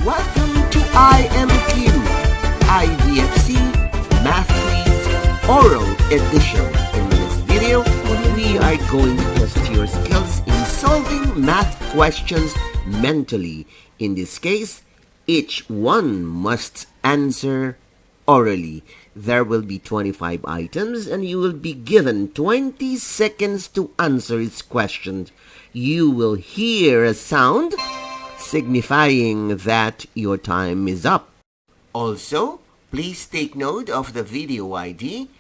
Welcome to IMQ, IVFC Math Quiz Oral Edition. In this video, we are going to test your skills in solving math questions mentally. In this case, each one must answer orally. There will be 25 items and you will be given 20 seconds to answer its question. You will hear a sound signifying that your time is up. Also, please take note of the video ID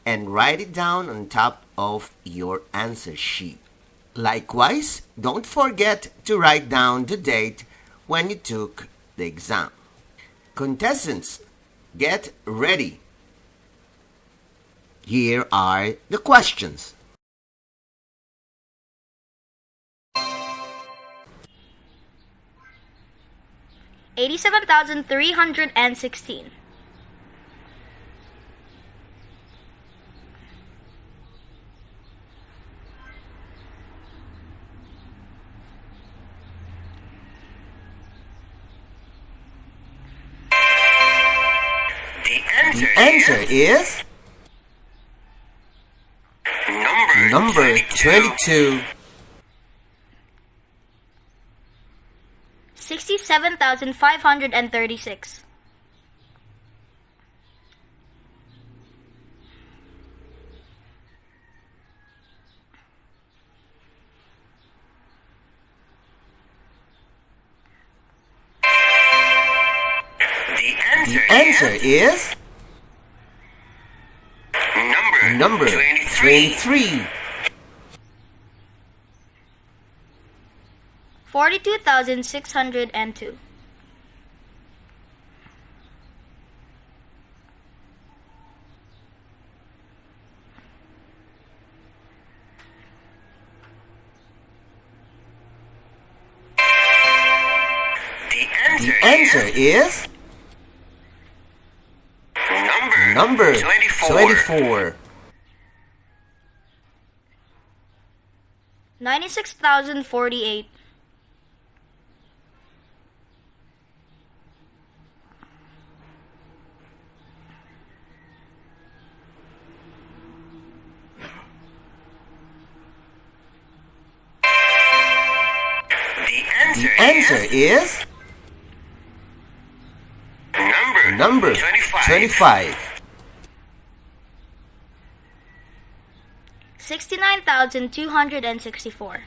and write it down on top of your answer sheet. Likewise, don't forget to write down the date when you took the exam. Contestants, get ready. Here are the questions. $87,316. The answer is number 22. 67,536. The answer is number 23. 42,602. The answer is number 24. 96,048. The answer is number 25. 69,264.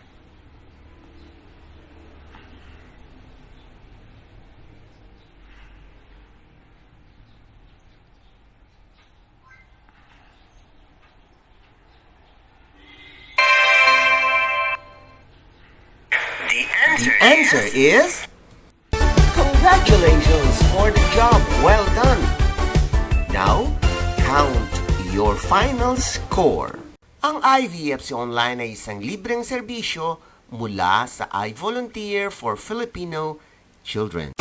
The answer is congratulations for the job well done. Now, count your final score. Ang IVFC Online ay isang libreng serbisyo mula sa I Volunteer for Filipino Children.